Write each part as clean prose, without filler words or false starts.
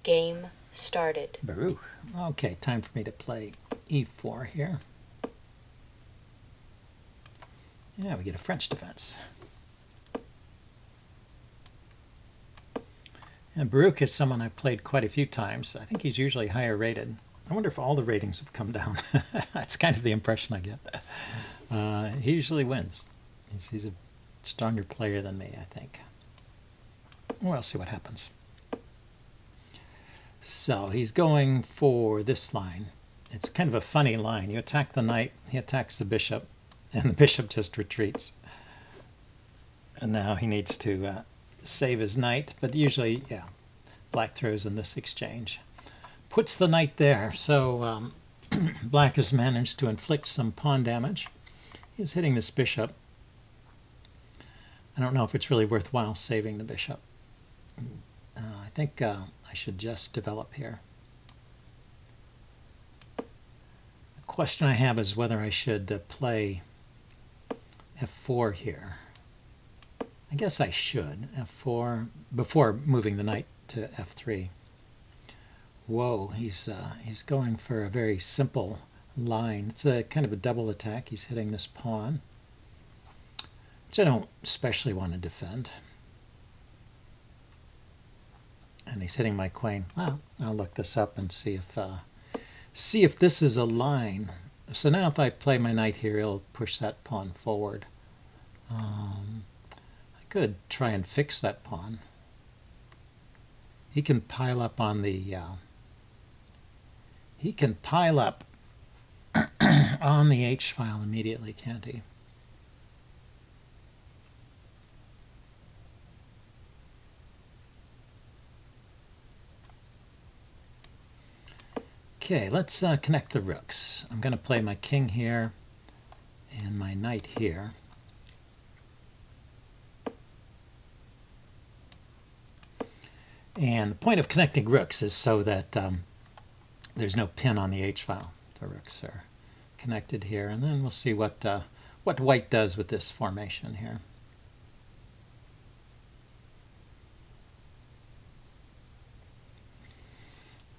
Game started. Baruch. Okay, time for me to play e4 here. Yeah, we get a French defense. And Baruch is someone I've played quite a few times. I think he's usually higher rated. I wonder if all the ratings have come down. That's kind of the impression I get. He usually wins. He's a stronger player than me, I think. We'll see what happens. So he's going for this line. It's kind of a funny line. You attack the knight, he attacks the bishop, and the bishop just retreats. And now he needs to save his knight, but usually, yeah, black throws in this exchange. Puts the knight there, so black has managed to inflict some pawn damage. He's hitting this bishop. I don't know if it's really worthwhile saving the bishop. I think I should just develop here. The question I have is whether I should play f4 here. I guess I should. f4 before moving the knight to f3. Whoa, he's going for a very simple line. It's a kind of a double attack. He's hitting this pawn, which I don't especially want to defend. And he's hitting my queen. Well, I'll look this up and see if this is a line. So now if I play my knight here, he'll push that pawn forward. I could try and fix that pawn. He can pile up on the on the H file immediately, can't he? Okay, let's connect the rooks. I'm going to play my king here and my knight here. And the point of connecting rooks is so that there's no pin on the H file. The rooks are connected here, and then we'll see what white does with this formation here.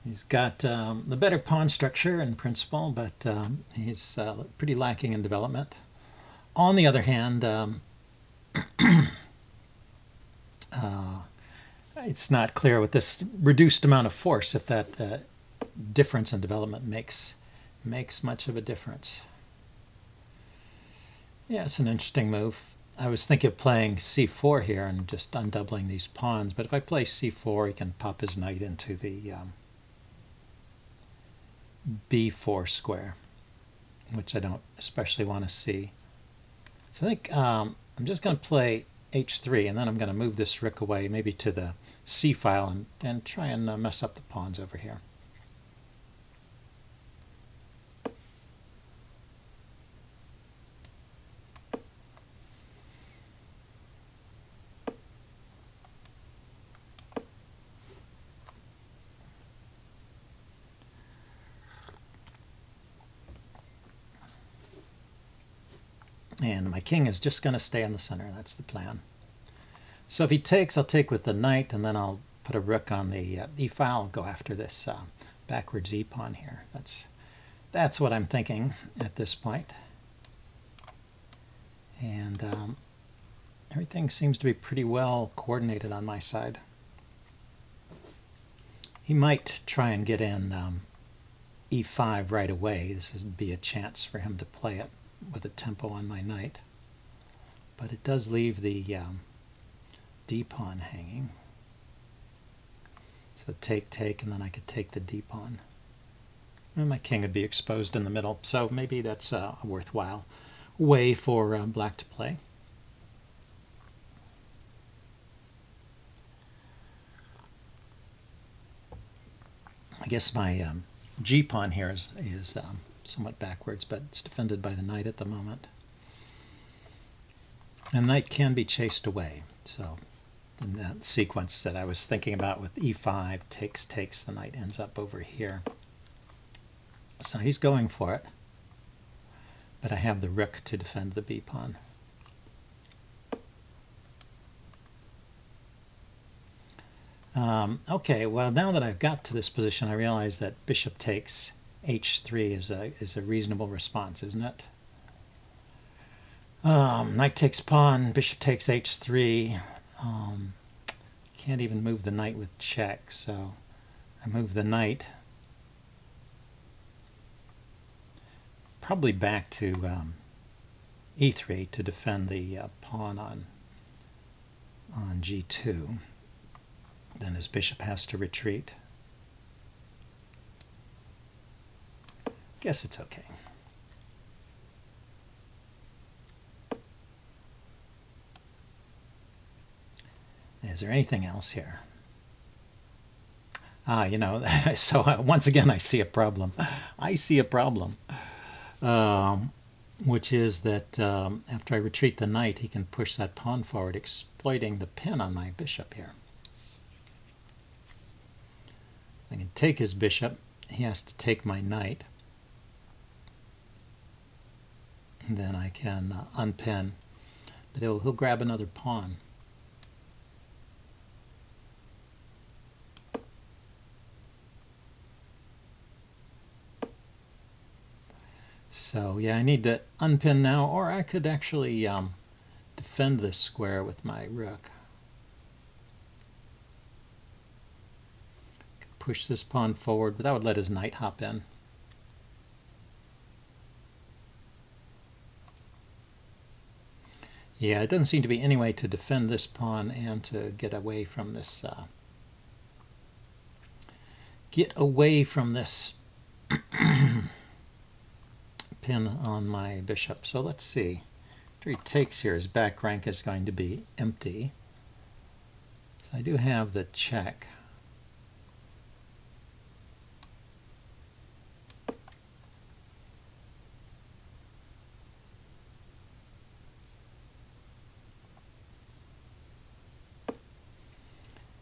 He's got the better pawn structure in principle, but he's pretty lacking in development. On the other hand, it's not clear with this reduced amount of force if that difference in development makes much of a difference. Yeah, it's an interesting move. I was thinking of playing c4 here and just undoubling these pawns, but if I play c4, he can pop his knight into the b4 square, which I don't especially want to see. So I think I'm just going to play h3, and then I'm going to move this rook away, maybe to the c file, and try and mess up the pawns over here. And my king is just going to stay in the center. That's the plan. So if he takes, I'll take with the knight, and then I'll put a rook on the e file. I'll go after this backwards e pawn here. That's what I'm thinking at this point. And everything seems to be pretty well coordinated on my side. He might try and get in e5 right away. This would be a chance for him to play it with a tempo on my knight, but it does leave the d pawn hanging. So take, and then I could take the d pawn, and my king would be exposed in the middle. So maybe that's a worthwhile way for black to play. I guess my g pawn here is somewhat backwards, but it's defended by the knight at the moment. And the knight can be chased away. So in that sequence that I was thinking about with e5, takes, the knight ends up over here. So he's going for it, but I have the rook to defend the b pawn. Okay, well, now that I've got to this position, I realize that bishop takes h3 is a reasonable response, isn't it? Knight takes pawn, bishop takes h3. Can't even move the knight with check, so I move the knight probably back to e3 to defend the pawn on g2. Then his bishop has to retreat. Guess it's okay. Is there anything else here? You know, so once again I see a problem. I see a problem, which is that after I retreat the knight, he can push that pawn forward, exploiting the pin on my bishop here. I can take his bishop. He has to take my knight. And then I can unpin, but he'll grab another pawn. So yeah, I need to unpin now, or I could actually defend this square with my rook. Push this pawn forward, but that would let his knight hop in. Yeah, it doesn't seem to be any way to defend this pawn and to get away from this pin on my bishop. So let's see. After he takes here, his back rank is going to be empty. So I do have the check.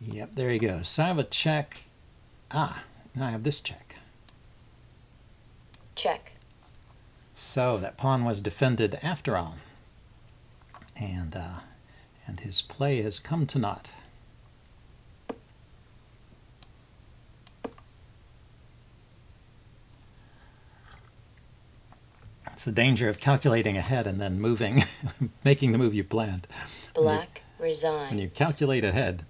Yep, there you go. So I have a check. Now I have this check. Check. So that pawn was defended after all. And his play has come to naught. It's the danger of calculating ahead and then moving, making the move you planned. Black resigns. When you calculate ahead,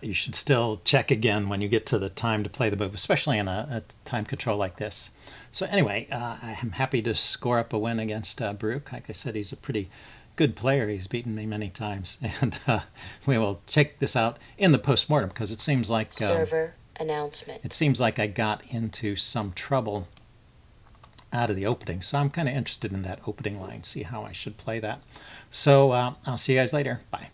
you should still check again when you get to the time to play the move, especially in a time control like this. So anyway, I'm happy to score up a win against Baruch. Like I said, he's a pretty good player. He's beaten me many times. And we will check this out in the postmortem, because it seems like server announcement. It seems like I got into some trouble out of the opening. So I'm kind of interested in that opening line, see how I should play that. So I'll see you guys later. Bye.